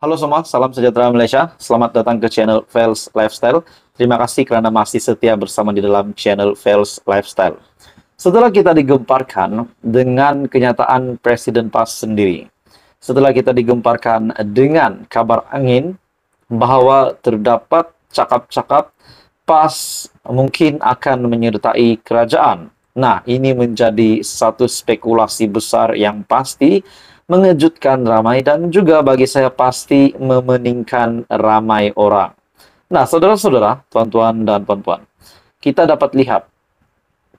Halo semua, salam sejahtera Malaysia. Selamat datang ke channel Fels Lifestyle. Terima kasih karena masih setia bersama di dalam channel Fels Lifestyle. Setelah kita digemparkan dengan kenyataan Presiden PAS sendiri, setelah kita digemparkan dengan kabar angin bahwa terdapat cakap-cakap PAS mungkin akan menyertai kerajaan. Nah, ini menjadi satu spekulasi besar yang pasti mengejutkan ramai dan juga bagi saya pasti memeningkan ramai orang. Nah, saudara-saudara, tuan-tuan dan puan-puan, kita dapat lihat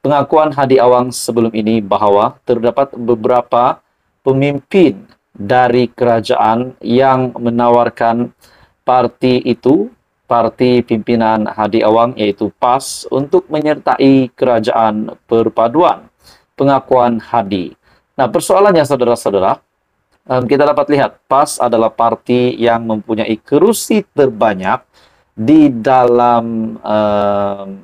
pengakuan Hadi Awang sebelum ini bahwa terdapat beberapa pemimpin dari kerajaan yang menawarkan parti itu, parti pimpinan Hadi Awang yaitu PAS untuk menyertai kerajaan perpaduan. Pengakuan Hadi. Nah, persoalannya saudara-saudara, kita dapat lihat PAS adalah parti yang mempunyai kerusi terbanyak di dalam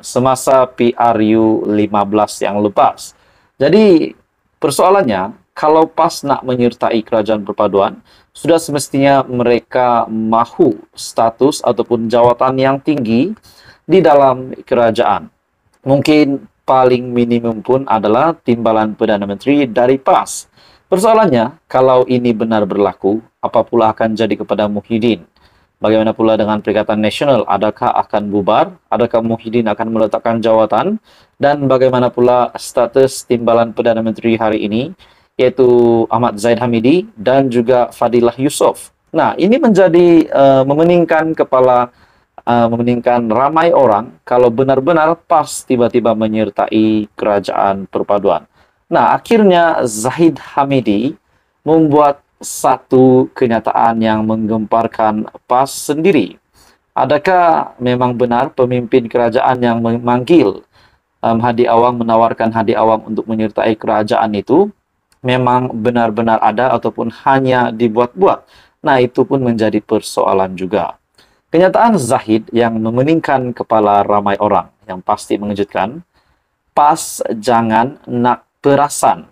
semasa PRU 15 yang lepas. Jadi persoalannya, kalau PAS nak menyertai kerajaan perpaduan, sudah semestinya mereka mahu status ataupun jawatan yang tinggi di dalam kerajaan. Mungkin paling minimum pun adalah timbalan Perdana Menteri dari PAS. Persoalannya, kalau ini benar berlaku, apa pula akan jadi kepada Muhyiddin? Bagaimana pula dengan Perikatan Nasional? Adakah akan bubar? Adakah Muhyiddin akan meletakkan jawatan? Dan bagaimana pula status timbalan Perdana Menteri hari ini, yaitu Ahmad Zahid Hamidi dan juga Fadilah Yusof. Nah, ini menjadi memeningkan memeningkan ramai orang kalau benar-benar PAS tiba-tiba menyertai kerajaan perpaduan. Nah, akhirnya Zahid Hamidi membuat satu kenyataan yang menggemparkan PAS sendiri. Adakah memang benar pemimpin kerajaan yang memanggil Hadi Awang, menawarkan Hadi Awang untuk menyertai kerajaan itu memang benar-benar ada ataupun hanya dibuat-buat? Nah, itu pun menjadi persoalan juga. Kenyataan Zahid yang memeningkan kepala ramai orang yang pasti mengejutkan, PAS jangan nak perasan,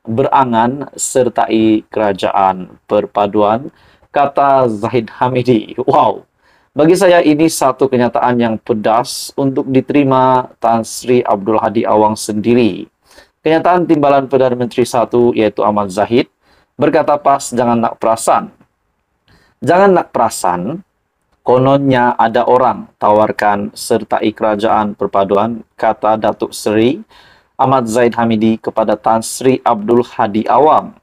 berangan sertai kerajaan perpaduan, kata Zahid Hamidi. Wow, bagi saya ini satu kenyataan yang pedas untuk diterima Tan Sri Abdul Hadi Awang sendiri. Kenyataan timbalan Perdana Menteri satu yaitu Ahmad Zahid berkata PAS jangan nak perasan. Jangan nak perasan, kononnya ada orang tawarkan sertai kerajaan perpaduan, kata Datuk Seri Ahmad Zahid Hamidi kepada Tan Sri Abdul Hadi Awang.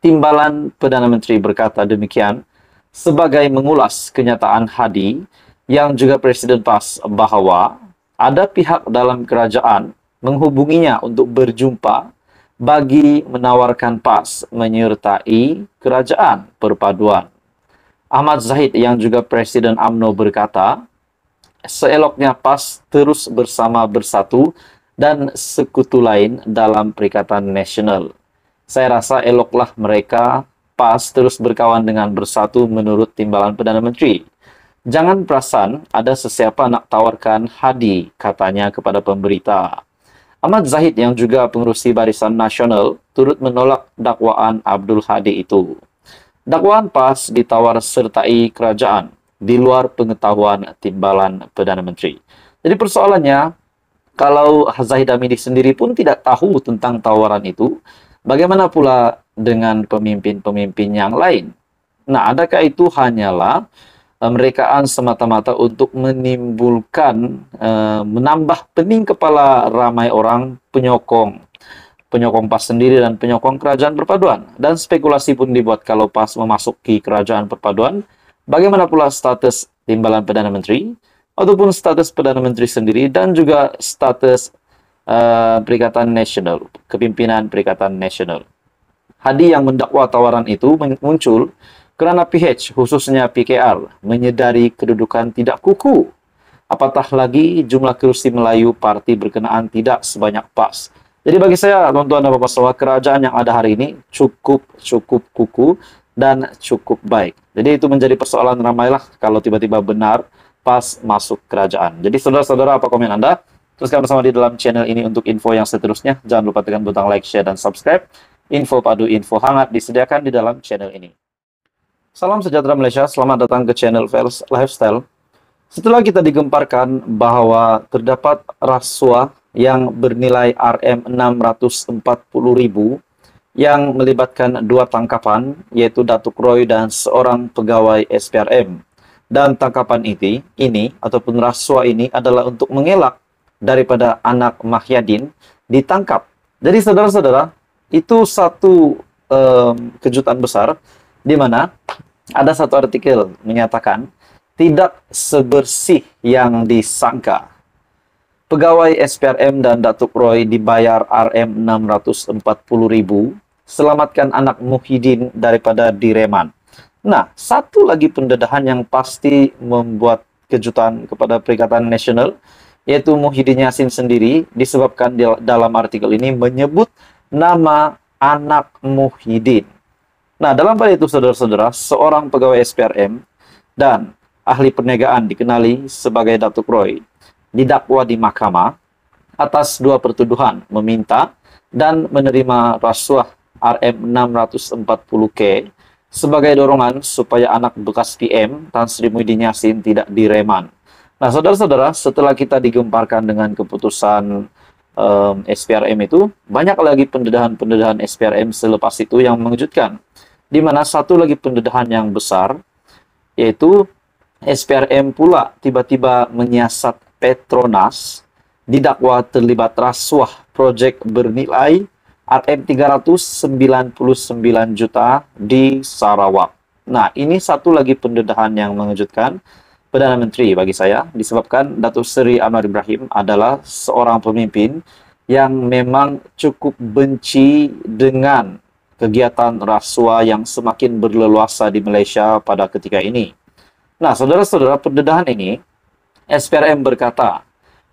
Timbalan Perdana Menteri berkata demikian sebagai mengulas kenyataan Hadi yang juga Presiden PAS bahwa ada pihak dalam kerajaan menghubunginya untuk berjumpa bagi menawarkan PAS menyertai kerajaan perpaduan. Ahmad Zahid yang juga Presiden UMNO berkata, seeloknya PAS terus bersatu dan sekutu lain dalam Perikatan Nasional. Saya rasa eloklah mereka PAS terus berkawan dengan bersatu menurut timbalan Perdana Menteri. Jangan perasan ada sesiapa nak tawarkan Hadi, katanya kepada pemberita. Ahmad Zahid yang juga pengerusi Barisan Nasional turut menolak dakwaan Abdul Hadi itu. Dakwaan PAS ditawar sertai kerajaan di luar pengetahuan timbalan Perdana Menteri. Jadi persoalannya, kalau Zahid Hamidi sendiri pun tidak tahu tentang tawaran itu, bagaimana pula dengan pemimpin-pemimpin yang lain? Nah, adakah itu hanyalah merekaan semata-mata untuk menimbulkan, menambah pening kepala ramai orang penyokong PAS sendiri dan penyokong kerajaan perpaduan? Dan spekulasi pun dibuat kalau PAS memasuki kerajaan perpaduan, bagaimana pula status timbalan Perdana Menteri? Ataupun status Perdana Menteri sendiri dan juga status Perikatan Nasional, kepimpinan Perikatan Nasional. Hadi yang mendakwa tawaran itu muncul kerana PH, khususnya PKR, menyedari kedudukan tidak kukuh. Apatah lagi jumlah kerusi Melayu parti berkenaan tidak sebanyak PAS. Jadi bagi saya, tuan-tuan dan puan-puan semua, kerajaan yang ada hari ini cukup kukuh dan cukup baik. Jadi itu menjadi persoalan ramailah kalau tiba-tiba benar PAS masuk kerajaan. Jadi saudara-saudara, apa komen Anda? Teruskan bersama di dalam channel ini untuk info yang seterusnya. Jangan lupa tekan butang like, share, dan subscribe. Info padu, info hangat disediakan di dalam channel ini. Salam sejahtera Malaysia, selamat datang ke channel Fels Lifestyle. Setelah kita digemparkan bahwa terdapat rasuah yang bernilai Rm640.000 yang melibatkan dua tangkapan, yaitu Datuk Roy dan seorang pegawai SPRM. Dan tangkapan ini ataupun rasuah ini adalah untuk mengelak daripada anak Mahyadin ditangkap. Jadi saudara-saudara, itu satu kejutan besar di mana ada satu artikel menyatakan tidak sebersih yang disangka. Pegawai SPRM dan Datuk Roy dibayar Rm640.000 selamatkan anak Muhyiddin daripada direman. Nah, satu lagi pendedahan yang pasti membuat kejutan kepada Perikatan Nasional, yaitu Muhyiddin Yassin sendiri, disebabkan dalam artikel ini menyebut nama anak Muhyiddin. Nah, dalam hal itu, saudara-saudara, seorang pegawai SPRM dan ahli perniagaan dikenali sebagai Datuk Roy didakwa di mahkamah atas dua pertuduhan meminta dan menerima rasuah Rm640.000 sebagai dorongan supaya anak bekas PM Tan Sri Muhyiddin Yassin tidak direman. Nah, saudara-saudara, setelah kita digemparkan dengan keputusan SPRM itu, banyak lagi pendedahan-pendedahan SPRM selepas itu yang mengejutkan. Di mana satu lagi pendedahan yang besar, yaitu SPRM pula tiba-tiba menyiasat Petronas didakwa terlibat rasuah proyek bernilai Rm399 juta di Sarawak. Nah, ini satu lagi pendedahan yang mengejutkan Perdana Menteri bagi saya, disebabkan Datuk Seri Anwar Ibrahim adalah seorang pemimpin yang memang cukup benci dengan kegiatan rasuah yang semakin berleluasa di Malaysia pada ketika ini. Nah, saudara-saudara, pendedahan ini, SPRM berkata,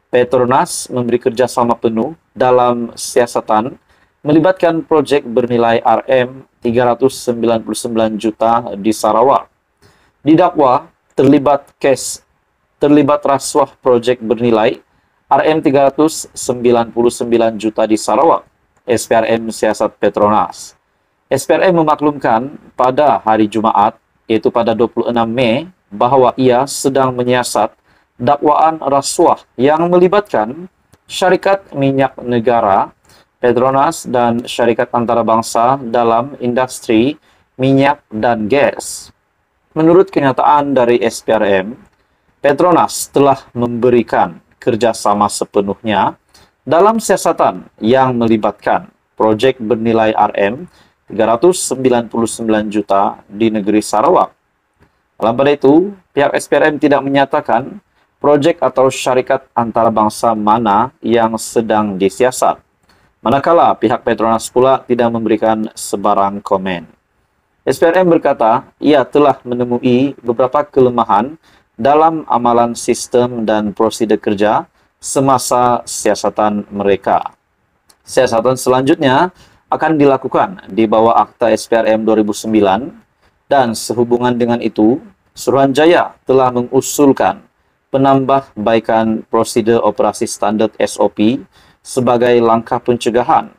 Petronas memberi kerjasama penuh dalam siasatan melibatkan proyek bernilai Rm399 juta di Sarawak. Didakwa terlibat rasuah proyek bernilai Rm399 juta di Sarawak. SPRM siasat Petronas. SPRM memaklumkan pada hari Jumaat, yaitu pada 26 Mei, bahwa ia sedang menyiasat dakwaan rasuah yang melibatkan syarikat minyak negara, Petronas, dan syarikat antarabangsa dalam industri minyak dan gas. Menurut kenyataan dari SPRM, Petronas telah memberikan kerjasama sepenuhnya dalam siasatan yang melibatkan proyek bernilai Rm399 juta di negeri Sarawak. Dalam pada itu, pihak SPRM tidak menyatakan proyek atau syarikat antarabangsa mana yang sedang disiasat. Manakala pihak Petronas pula tidak memberikan sebarang komen. SPRM berkata, ia telah menemui beberapa kelemahan dalam amalan sistem dan prosedur kerja semasa siasatan mereka. Siasatan selanjutnya akan dilakukan di bawah Akta SPRM 2009 dan sehubungan dengan itu, Suruhanjaya telah mengusulkan penambahbaikan prosedur operasi standar SOP sebagai langkah pencegahan.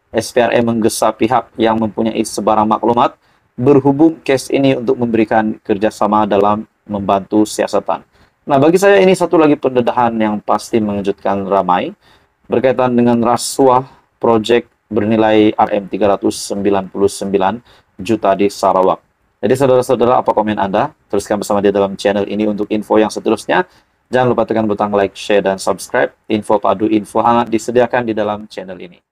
SPRM menggesa pihak yang mempunyai sebarang maklumat berhubung kes ini untuk memberikan kerjasama dalam membantu siasatan. Nah, bagi saya ini satu lagi pendedahan yang pasti mengejutkan ramai berkaitan dengan rasuah proyek bernilai Rm399 juta di Sarawak. Jadi saudara-saudara, apa komen Anda? Teruskan bersama dia dalam channel ini untuk info yang seterusnya. Jangan lupa tekan butang like, share, dan subscribe. Info padu, info hangat disediakan di dalam channel ini.